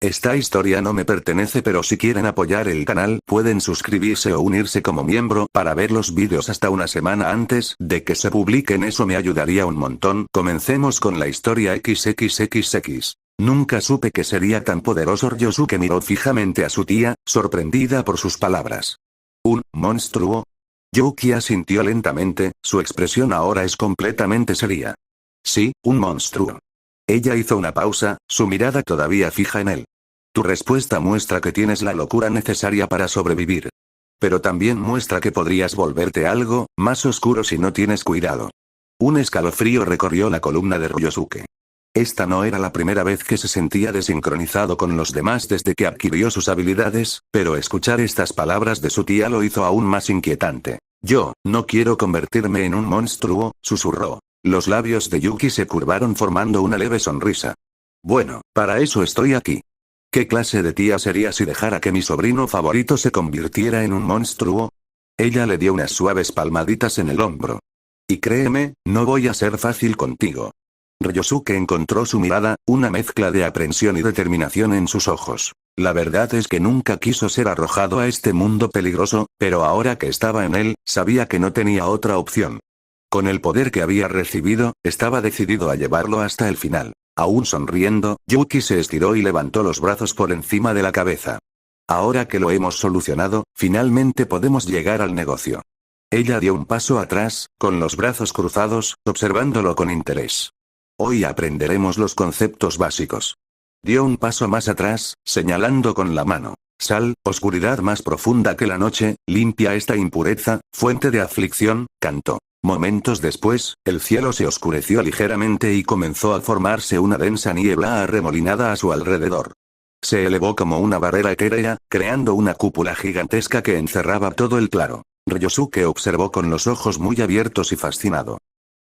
Esta historia no me pertenece, pero si quieren apoyar el canal pueden suscribirse o unirse como miembro para ver los vídeos hasta una semana antes de que se publiquen, eso me ayudaría un montón. Comencemos con la historia XXXX. Nunca supe que sería tan poderoso. Ryosuke miró fijamente a su tía, sorprendida por sus palabras. ¿Un monstruo? Yuki asintió lentamente, su expresión ahora es completamente seria. Sí, un monstruo. Ella hizo una pausa, su mirada todavía fija en él. Tu respuesta muestra que tienes la locura necesaria para sobrevivir. Pero también muestra que podrías volverte algo más oscuro si no tienes cuidado. Un escalofrío recorrió la columna de Ryosuke. Esta no era la primera vez que se sentía desincronizado con los demás desde que adquirió sus habilidades, pero escuchar estas palabras de su tía lo hizo aún más inquietante. Yo, no quiero convertirme en un monstruo, susurró. Los labios de Yuki se curvaron formando una leve sonrisa. Bueno, para eso estoy aquí. ¿Qué clase de tía sería si dejara que mi sobrino favorito se convirtiera en un monstruo? Ella le dio unas suaves palmaditas en el hombro. Y créeme, no voy a ser fácil contigo. Ryosuke encontró su mirada, una mezcla de aprensión y determinación en sus ojos. La verdad es que nunca quiso ser arrojado a este mundo peligroso, pero ahora que estaba en él, sabía que no tenía otra opción. Con el poder que había recibido, estaba decidido a llevarlo hasta el final. Aún sonriendo, Yuki se estiró y levantó los brazos por encima de la cabeza. Ahora que lo hemos solucionado, finalmente podemos llegar al negocio. Ella dio un paso atrás, con los brazos cruzados, observándolo con interés. Hoy aprenderemos los conceptos básicos. Dio un paso más atrás, señalando con la mano. Sal, oscuridad más profunda que la noche, limpia esta impureza, fuente de aflicción, cantó. Momentos después, el cielo se oscureció ligeramente y comenzó a formarse una densa niebla arremolinada a su alrededor. Se elevó como una barrera etérea, creando una cúpula gigantesca que encerraba todo el claro. Ryosuke observó con los ojos muy abiertos y fascinado.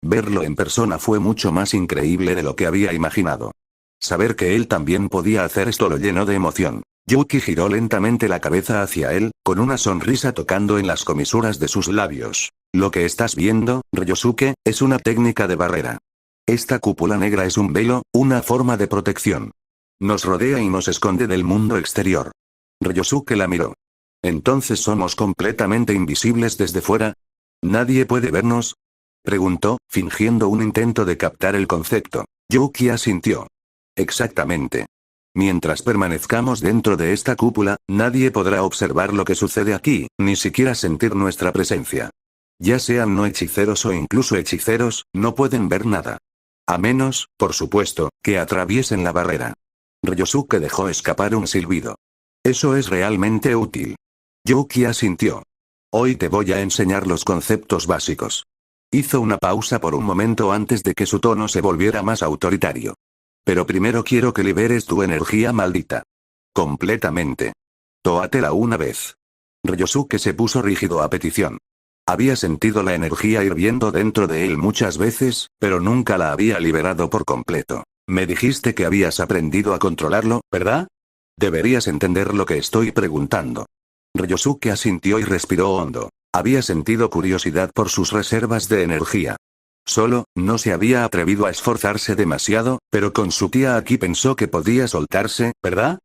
Verlo en persona fue mucho más increíble de lo que había imaginado. Saber que él también podía hacer esto lo llenó de emoción. Yuki giró lentamente la cabeza hacia él, con una sonrisa tocando en las comisuras de sus labios. Lo que estás viendo, Ryosuke, es una técnica de barrera. Esta cúpula negra es un velo, una forma de protección. Nos rodea y nos esconde del mundo exterior. Ryosuke la miró. ¿Entonces somos completamente invisibles desde fuera? ¿Nadie puede vernos? Preguntó, fingiendo un intento de captar el concepto. Yuki asintió. Exactamente. Mientras permanezcamos dentro de esta cúpula, nadie podrá observar lo que sucede aquí, ni siquiera sentir nuestra presencia. Ya sean no hechiceros o incluso hechiceros, no pueden ver nada. A menos, por supuesto, que atraviesen la barrera. Ryosuke dejó escapar un silbido. Eso es realmente útil. Yuki asintió. Hoy te voy a enseñar los conceptos básicos. Hizo una pausa por un momento antes de que su tono se volviera más autoritario. Pero primero quiero que liberes tu energía maldita. Completamente. Tóatela una vez. Ryosuke se puso rígido a petición. Había sentido la energía hirviendo dentro de él muchas veces, pero nunca la había liberado por completo. Me dijiste que habías aprendido a controlarlo, ¿verdad? Deberías entender lo que estoy preguntando. Ryosuke asintió y respiró hondo. Había sentido curiosidad por sus reservas de energía. Solo, no se había atrevido a esforzarse demasiado, pero con su tía aquí pensó que podía soltarse, ¿verdad?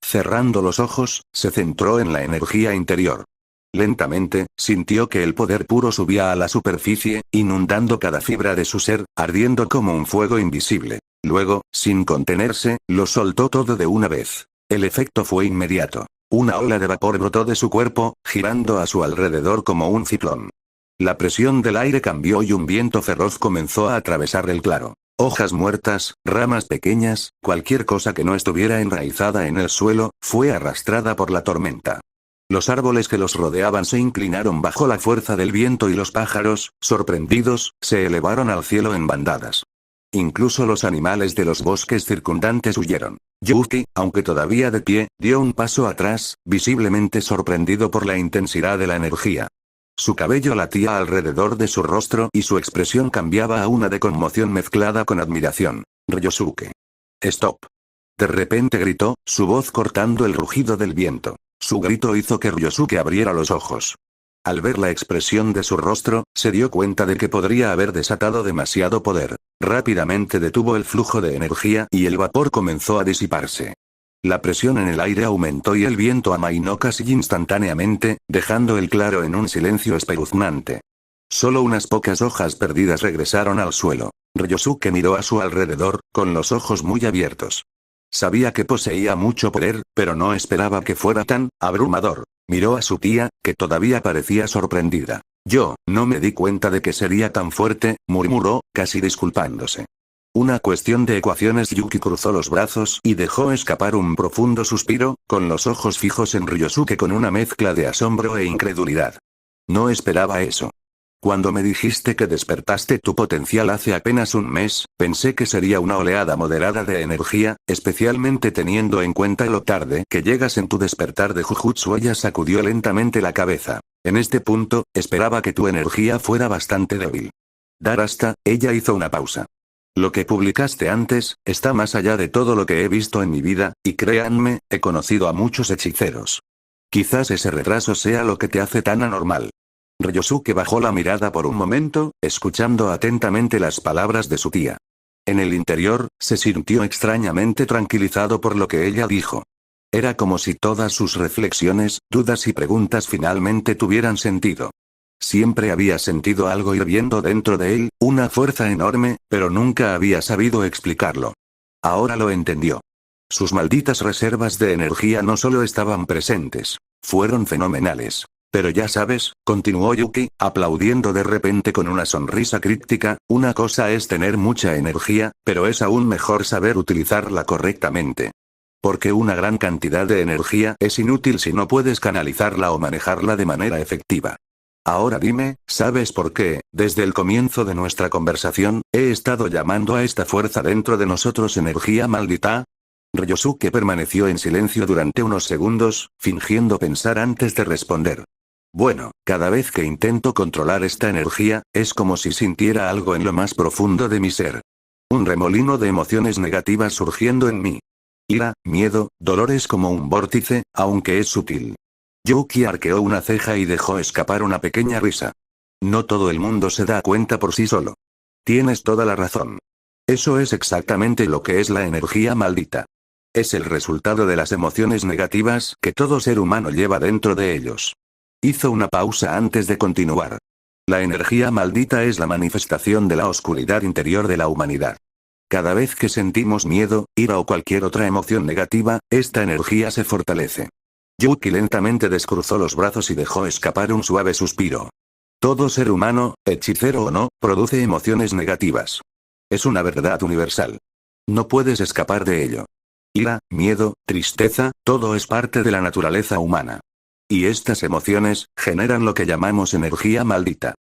Cerrando los ojos, se centró en la energía interior. Lentamente, sintió que el poder puro subía a la superficie, inundando cada fibra de su ser, ardiendo como un fuego invisible. Luego, sin contenerse, lo soltó todo de una vez. El efecto fue inmediato. Una ola de vapor brotó de su cuerpo, girando a su alrededor como un ciclón. La presión del aire cambió y un viento feroz comenzó a atravesar el claro. Hojas muertas, ramas pequeñas, cualquier cosa que no estuviera enraizada en el suelo, fue arrastrada por la tormenta. Los árboles que los rodeaban se inclinaron bajo la fuerza del viento y los pájaros, sorprendidos, se elevaron al cielo en bandadas. Incluso los animales de los bosques circundantes huyeron. Yuki, aunque todavía de pie, dio un paso atrás, visiblemente sorprendido por la intensidad de la energía. Su cabello latía alrededor de su rostro y su expresión cambiaba a una de conmoción mezclada con admiración. Ryosuke. ¡Stop! De repente gritó, su voz cortando el rugido del viento. Su grito hizo que Ryosuke abriera los ojos. Al ver la expresión de su rostro, se dio cuenta de que podría haber desatado demasiado poder. Rápidamente detuvo el flujo de energía y el vapor comenzó a disiparse. La presión en el aire aumentó y el viento amainó casi instantáneamente, dejando el claro en un silencio espeluznante. Solo unas pocas hojas perdidas regresaron al suelo. Ryosuke miró a su alrededor, con los ojos muy abiertos. Sabía que poseía mucho poder, pero no esperaba que fuera tan abrumador. Miró a su tía, que todavía parecía sorprendida. Yo, no me di cuenta de que sería tan fuerte, murmuró, casi disculpándose. Una cuestión de ecuaciones. Yuki cruzó los brazos y dejó escapar un profundo suspiro, con los ojos fijos en Ryosuke con una mezcla de asombro e incredulidad. No esperaba eso. Cuando me dijiste que despertaste tu potencial hace apenas un mes, pensé que sería una oleada moderada de energía, especialmente teniendo en cuenta lo tarde que llegas en tu despertar de Jujutsu. Ella sacudió lentamente la cabeza. En este punto, esperaba que tu energía fuera bastante débil. Darasta, ella hizo una pausa. Lo que publicaste antes, está más allá de todo lo que he visto en mi vida, y créanme, he conocido a muchos hechiceros. Quizás ese retraso sea lo que te hace tan anormal. Ryosuke bajó la mirada por un momento, escuchando atentamente las palabras de su tía. En el interior, se sintió extrañamente tranquilizado por lo que ella dijo. Era como si todas sus reflexiones, dudas y preguntas finalmente tuvieran sentido. Siempre había sentido algo hirviendo dentro de él, una fuerza enorme, pero nunca había sabido explicarlo. Ahora lo entendió. Sus malditas reservas de energía no solo estaban presentes, fueron fenomenales. Pero ya sabes, continuó Yuki, aplaudiendo de repente con una sonrisa críptica, una cosa es tener mucha energía, pero es aún mejor saber utilizarla correctamente. Porque una gran cantidad de energía es inútil si no puedes canalizarla o manejarla de manera efectiva. Ahora dime, ¿sabes por qué, desde el comienzo de nuestra conversación, he estado llamando a esta fuerza dentro de nosotros energía maldita? Ryosuke permaneció en silencio durante unos segundos, fingiendo pensar antes de responder. Bueno, cada vez que intento controlar esta energía, es como si sintiera algo en lo más profundo de mi ser. Un remolino de emociones negativas surgiendo en mí. Ira, miedo, dolor es como un vórtice, aunque es sutil. Yuki arqueó una ceja y dejó escapar una pequeña risa. No todo el mundo se da cuenta por sí solo. Tienes toda la razón. Eso es exactamente lo que es la energía maldita. Es el resultado de las emociones negativas que todo ser humano lleva dentro de ellos. Hizo una pausa antes de continuar. La energía maldita es la manifestación de la oscuridad interior de la humanidad. Cada vez que sentimos miedo, ira o cualquier otra emoción negativa, esta energía se fortalece. Yuki lentamente descruzó los brazos y dejó escapar un suave suspiro. Todo ser humano, hechicero o no, produce emociones negativas. Es una verdad universal. No puedes escapar de ello. Ira, miedo, tristeza, todo es parte de la naturaleza humana. Y estas emociones, generan lo que llamamos energía maldita.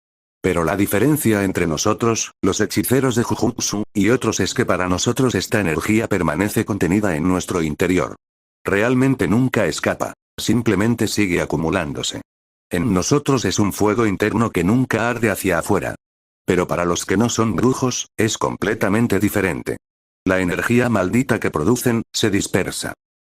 Pero la diferencia entre nosotros, los hechiceros de Jujutsu, y otros es que para nosotros esta energía permanece contenida en nuestro interior. Realmente nunca escapa, simplemente sigue acumulándose. En nosotros es un fuego interno que nunca arde hacia afuera. Pero para los que no son brujos, es completamente diferente. La energía maldita que producen, se dispersa.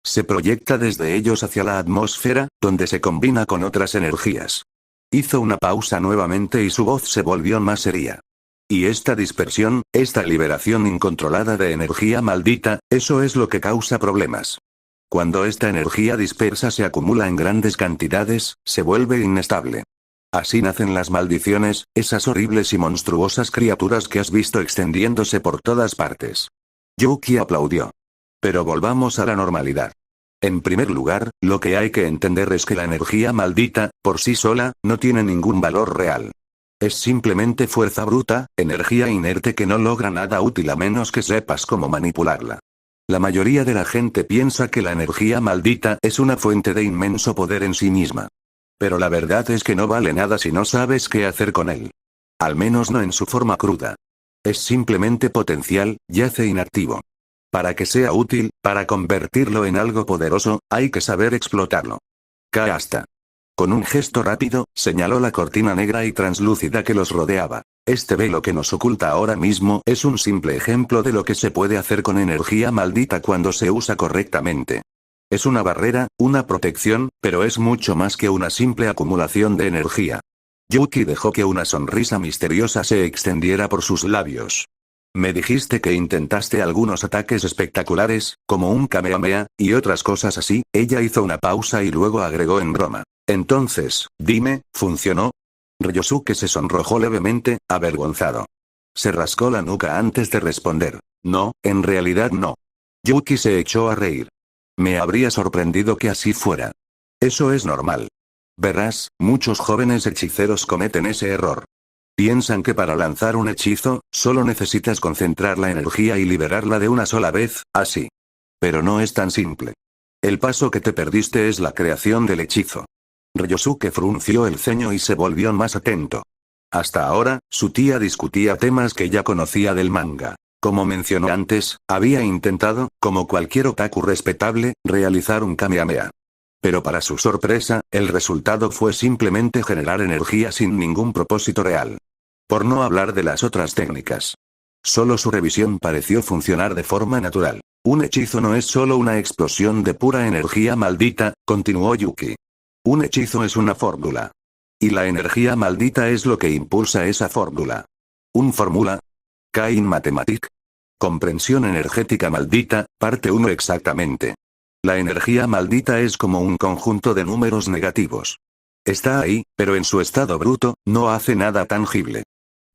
Se proyecta desde ellos hacia la atmósfera, donde se combina con otras energías. Hizo una pausa nuevamente y su voz se volvió más seria. Y esta dispersión, esta liberación incontrolada de energía maldita, eso es lo que causa problemas. Cuando esta energía dispersa se acumula en grandes cantidades, se vuelve inestable. Así nacen las maldiciones, esas horribles y monstruosas criaturas que has visto extendiéndose por todas partes. Yuki aplaudió. Pero volvamos a la normalidad. En primer lugar, lo que hay que entender es que la energía maldita, por sí sola, no tiene ningún valor real. Es simplemente fuerza bruta, energía inerte que no logra nada útil a menos que sepas cómo manipularla. La mayoría de la gente piensa que la energía maldita es una fuente de inmenso poder en sí misma. Pero la verdad es que no vale nada si no sabes qué hacer con él. Al menos no en su forma cruda. Es simplemente potencial, yace inactivo. Para que sea útil, para convertirlo en algo poderoso, hay que saber explotarlo. Hasta. Con un gesto rápido, señaló la cortina negra y translúcida que los rodeaba. Este velo que nos oculta ahora mismo es un simple ejemplo de lo que se puede hacer con energía maldita cuando se usa correctamente. Es una barrera, una protección, pero es mucho más que una simple acumulación de energía. Yuki dejó que una sonrisa misteriosa se extendiera por sus labios. Me dijiste que intentaste algunos ataques espectaculares, como un Kamehameha, y otras cosas así. Ella hizo una pausa y luego agregó en broma. Entonces, dime, ¿funcionó? Ryosuke se sonrojó levemente, avergonzado. Se rascó la nuca antes de responder. No, en realidad no. Yuki se echó a reír. Me habría sorprendido que así fuera. Eso es normal. Verás, muchos jóvenes hechiceros cometen ese error. Piensan que para lanzar un hechizo, solo necesitas concentrar la energía y liberarla de una sola vez, así. Pero no es tan simple. El paso que te perdiste es la creación del hechizo. Ryosuke frunció el ceño y se volvió más atento. Hasta ahora, su tía discutía temas que ya conocía del manga. Como mencionó antes, había intentado, como cualquier otaku respetable, realizar un Kamehameha. Pero para su sorpresa, el resultado fue simplemente generar energía sin ningún propósito real. Por no hablar de las otras técnicas. Solo su revisión pareció funcionar de forma natural. Un hechizo no es solo una explosión de pura energía maldita, continuó Yuki. Un hechizo es una fórmula. Y la energía maldita es lo que impulsa esa fórmula. ¿Un fórmula? Kain Mathematic. Comprensión energética maldita, parte 1 exactamente. La energía maldita es como un conjunto de números negativos. Está ahí, pero en su estado bruto, no hace nada tangible.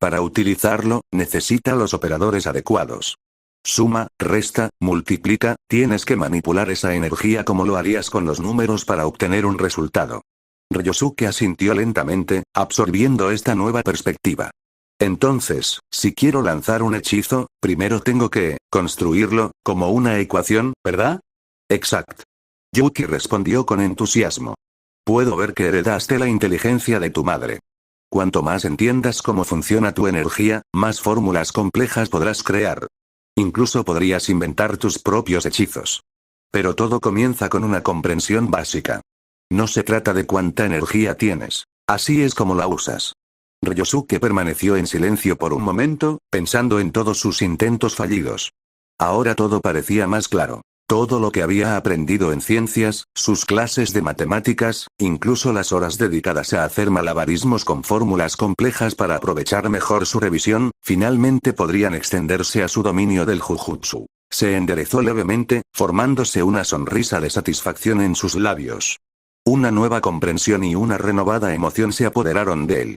Para utilizarlo, necesita los operadores adecuados. Suma, resta, multiplica, tienes que manipular esa energía como lo harías con los números para obtener un resultado. Ryosuke asintió lentamente, absorbiendo esta nueva perspectiva. Entonces, si quiero lanzar un hechizo, primero tengo que construirlo, como una ecuación, ¿verdad? Exacto. Yuki respondió con entusiasmo. Puedo ver que heredaste la inteligencia de tu madre. Cuanto más entiendas cómo funciona tu energía, más fórmulas complejas podrás crear. Incluso podrías inventar tus propios hechizos. Pero todo comienza con una comprensión básica. No se trata de cuánta energía tienes. Así es como la usas. Ryosuke permaneció en silencio por un momento, pensando en todos sus intentos fallidos. Ahora todo parecía más claro. Todo lo que había aprendido en ciencias, sus clases de matemáticas, incluso las horas dedicadas a hacer malabarismos con fórmulas complejas para aprovechar mejor su revisión, finalmente podrían extenderse a su dominio del Jujutsu. Se enderezó levemente, formándose una sonrisa de satisfacción en sus labios. Una nueva comprensión y una renovada emoción se apoderaron de él.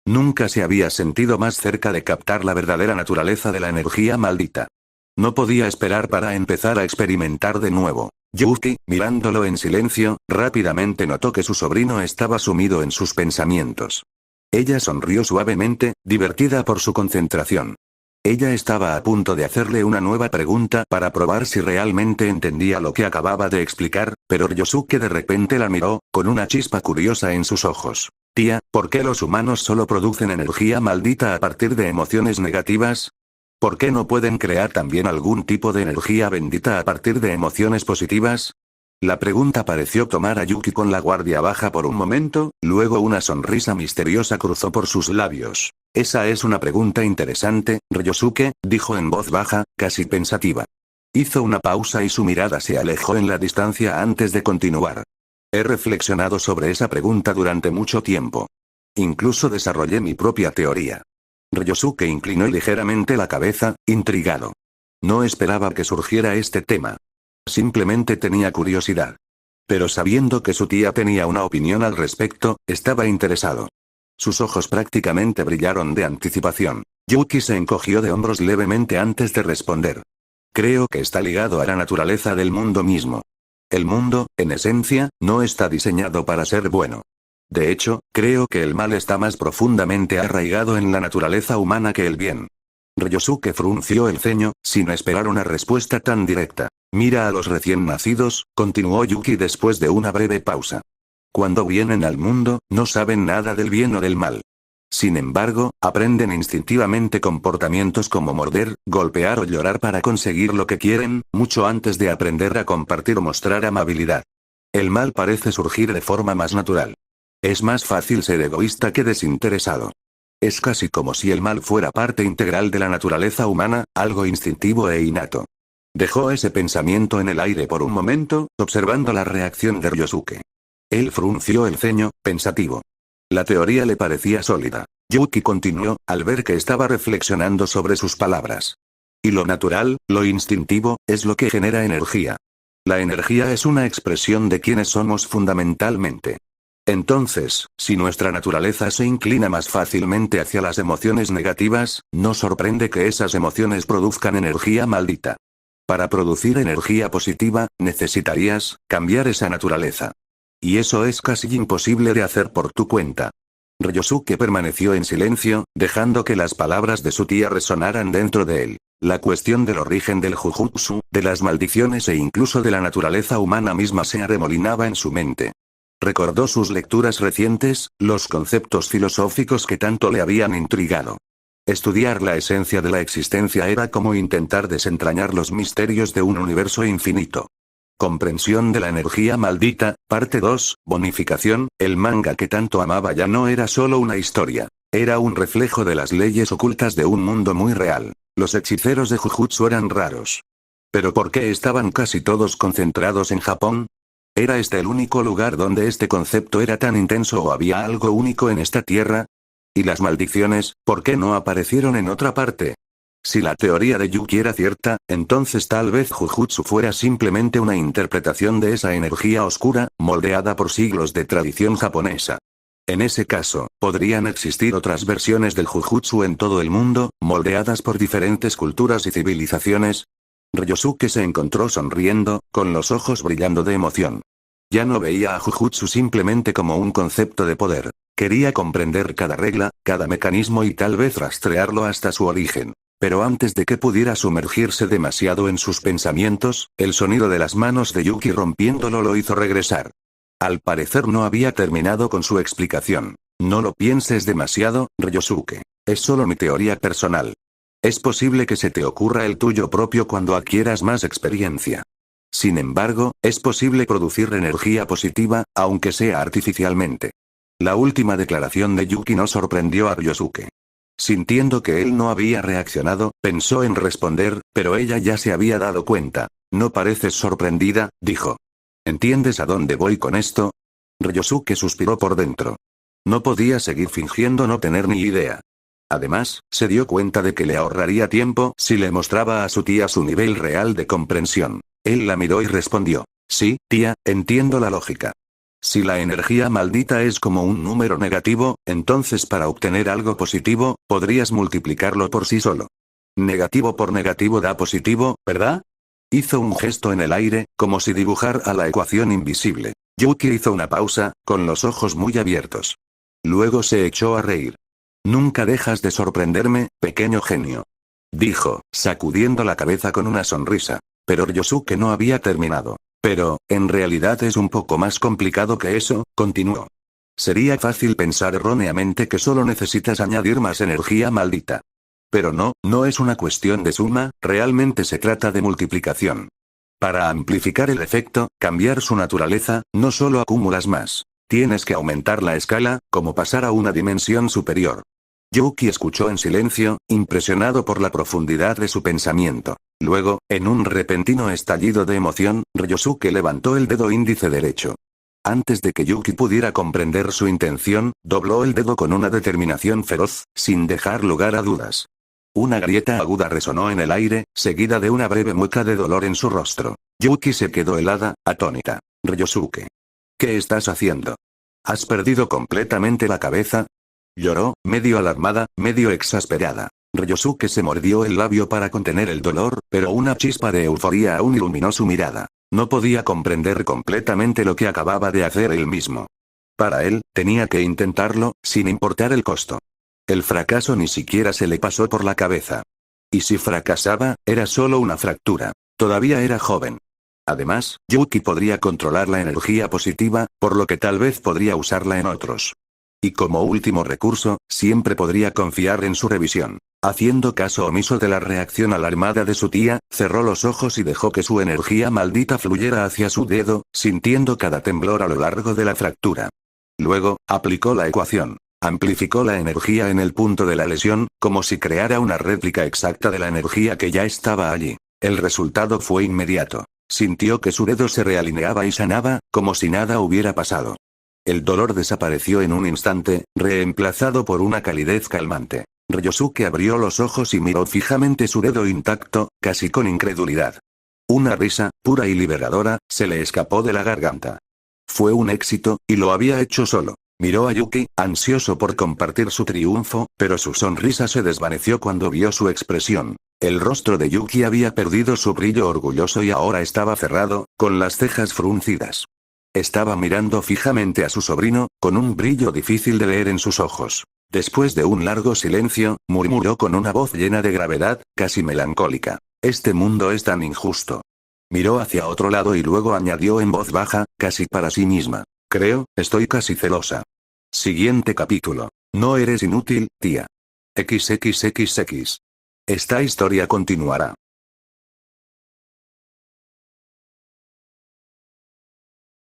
Nunca se había sentido más cerca de captar la verdadera naturaleza de la energía maldita. No podía esperar para empezar a experimentar de nuevo. Yuki, mirándolo en silencio, rápidamente notó que su sobrino estaba sumido en sus pensamientos. Ella sonrió suavemente, divertida por su concentración. Ella estaba a punto de hacerle una nueva pregunta para probar si realmente entendía lo que acababa de explicar, pero Ryosuke de repente la miró, con una chispa curiosa en sus ojos. Tía, ¿por qué los humanos solo producen energía maldita a partir de emociones negativas? ¿Por qué no pueden crear también algún tipo de energía bendita a partir de emociones positivas? La pregunta pareció tomar a Yuki con la guardia baja por un momento, luego una sonrisa misteriosa cruzó por sus labios. Esa es una pregunta interesante, Ryosuke, dijo en voz baja, casi pensativa. Hizo una pausa y su mirada se alejó en la distancia antes de continuar. He reflexionado sobre esa pregunta durante mucho tiempo. Incluso desarrollé mi propia teoría. Ryosuke inclinó ligeramente la cabeza, intrigado. No esperaba que surgiera este tema. Simplemente tenía curiosidad. Pero sabiendo que su tía tenía una opinión al respecto, estaba interesado. Sus ojos prácticamente brillaron de anticipación. Yuki se encogió de hombros levemente antes de responder. Creo que está ligado a la naturaleza del mundo mismo. El mundo, en esencia, no está diseñado para ser bueno. De hecho, creo que el mal está más profundamente arraigado en la naturaleza humana que el bien. Ryosuke frunció el ceño, sin esperar una respuesta tan directa. Mira a los recién nacidos, continuó Yuki después de una breve pausa. Cuando vienen al mundo, no saben nada del bien o del mal. Sin embargo, aprenden instintivamente comportamientos como morder, golpear o llorar para conseguir lo que quieren, mucho antes de aprender a compartir o mostrar amabilidad. El mal parece surgir de forma más natural. Es más fácil ser egoísta que desinteresado. Es casi como si el mal fuera parte integral de la naturaleza humana, algo instintivo e innato. Dejó ese pensamiento en el aire por un momento, observando la reacción de Ryosuke. Él frunció el ceño, pensativo. La teoría le parecía sólida. Yuki continuó, al ver que estaba reflexionando sobre sus palabras. Y lo natural, lo instintivo, es lo que genera energía. La energía es una expresión de quienes somos fundamentalmente. Entonces, si nuestra naturaleza se inclina más fácilmente hacia las emociones negativas, no sorprende que esas emociones produzcan energía maldita. Para producir energía positiva, necesitarías cambiar esa naturaleza. Y eso es casi imposible de hacer por tu cuenta. Ryosuke permaneció en silencio, dejando que las palabras de su tía resonaran dentro de él. La cuestión del origen del Jujutsu, de las maldiciones e incluso de la naturaleza humana misma se arremolinaba en su mente. Recordó sus lecturas recientes, los conceptos filosóficos que tanto le habían intrigado. Estudiar la esencia de la existencia era como intentar desentrañar los misterios de un universo infinito. Comprensión de la energía maldita, parte 2, bonificación. El manga que tanto amaba ya no era solo una historia. Era un reflejo de las leyes ocultas de un mundo muy real. Los hechiceros de Jujutsu eran raros. ¿Pero por qué estaban casi todos concentrados en Japón? ¿Era este el único lugar donde este concepto era tan intenso o había algo único en esta tierra? ¿Y las maldiciones, por qué no aparecieron en otra parte? Si la teoría de Yuki era cierta, entonces tal vez Jujutsu fuera simplemente una interpretación de esa energía oscura, moldeada por siglos de tradición japonesa. En ese caso, ¿podrían existir otras versiones del Jujutsu en todo el mundo, moldeadas por diferentes culturas y civilizaciones? Ryosuke se encontró sonriendo, con los ojos brillando de emoción. Ya no veía a Jujutsu simplemente como un concepto de poder. Quería comprender cada regla, cada mecanismo y tal vez rastrearlo hasta su origen. Pero antes de que pudiera sumergirse demasiado en sus pensamientos, el sonido de las manos de Yuki rompiéndolo lo hizo regresar. Al parecer no había terminado con su explicación. No lo pienses demasiado, Ryosuke. Es solo mi teoría personal. Es posible que se te ocurra el tuyo propio cuando adquieras más experiencia. Sin embargo, es posible producir energía positiva, aunque sea artificialmente. La última declaración de Yuki no sorprendió a Ryosuke. Sintiendo que él no había reaccionado, pensó en responder, pero ella ya se había dado cuenta. No pareces sorprendida, dijo. ¿Entiendes a dónde voy con esto? Ryosuke suspiró por dentro. No podía seguir fingiendo no tener ni idea. Además, se dio cuenta de que le ahorraría tiempo si le mostraba a su tía su nivel real de comprensión. Él la miró y respondió. Sí, tía, entiendo la lógica. Si la energía maldita es como un número negativo, entonces para obtener algo positivo, podrías multiplicarlo por sí solo. Negativo por negativo da positivo, ¿verdad? Hizo un gesto en el aire, como si dibujara la ecuación invisible. Yuki hizo una pausa, con los ojos muy abiertos. Luego se echó a reír. Nunca dejas de sorprenderme, pequeño genio. Dijo, sacudiendo la cabeza con una sonrisa. Pero Ryosuke no había terminado. Pero, en realidad es un poco más complicado que eso, continuó. Sería fácil pensar erróneamente que solo necesitas añadir más energía maldita. Pero no, no es una cuestión de suma, realmente se trata de multiplicación. Para amplificar el efecto, cambiar su naturaleza, no solo acumulas más. Tienes que aumentar la escala, como pasar a una dimensión superior. Yuki escuchó en silencio, impresionado por la profundidad de su pensamiento. Luego, en un repentino estallido de emoción, Ryosuke levantó el dedo índice derecho. Antes de que Yuki pudiera comprender su intención, dobló el dedo con una determinación feroz, sin dejar lugar a dudas. Una grieta aguda resonó en el aire, seguida de una breve mueca de dolor en su rostro. Yuki se quedó helada, atónita. Ryosuke. ¿Qué estás haciendo? ¿Has perdido completamente la cabeza? Lloró, medio alarmada, medio exasperada. Ryosuke se mordió el labio para contener el dolor, pero una chispa de euforía aún iluminó su mirada. No podía comprender completamente lo que acababa de hacer él mismo. Para él, tenía que intentarlo, sin importar el costo. El fracaso ni siquiera se le pasó por la cabeza. Y si fracasaba, era solo una fractura. Todavía era joven. Además, Yuki podría controlar la energía positiva, por lo que tal vez podría usarla en otros. Y como último recurso, siempre podría confiar en su revisión. Haciendo caso omiso de la reacción alarmada de su tía, cerró los ojos y dejó que su energía maldita fluyera hacia su dedo, sintiendo cada temblor a lo largo de la fractura. Luego, aplicó la ecuación. Amplificó la energía en el punto de la lesión, como si creara una réplica exacta de la energía que ya estaba allí. El resultado fue inmediato. Sintió que su dedo se realineaba y sanaba, como si nada hubiera pasado. El dolor desapareció en un instante, reemplazado por una calidez calmante. Ryosuke abrió los ojos y miró fijamente su dedo intacto, casi con incredulidad. Una risa, pura y liberadora, se le escapó de la garganta. Fue un éxito, y lo había hecho solo. Miró a Yuki, ansioso por compartir su triunfo, pero su sonrisa se desvaneció cuando vio su expresión. El rostro de Yuki había perdido su brillo orgulloso y ahora estaba cerrado, con las cejas fruncidas. Estaba mirando fijamente a su sobrino, con un brillo difícil de leer en sus ojos. Después de un largo silencio, murmuró con una voz llena de gravedad, casi melancólica. Este mundo es tan injusto. Miró hacia otro lado y luego añadió en voz baja, casi para sí misma. Creo, estoy casi celosa. Siguiente capítulo. No eres inútil, tía. XXXX. Esta historia continuará.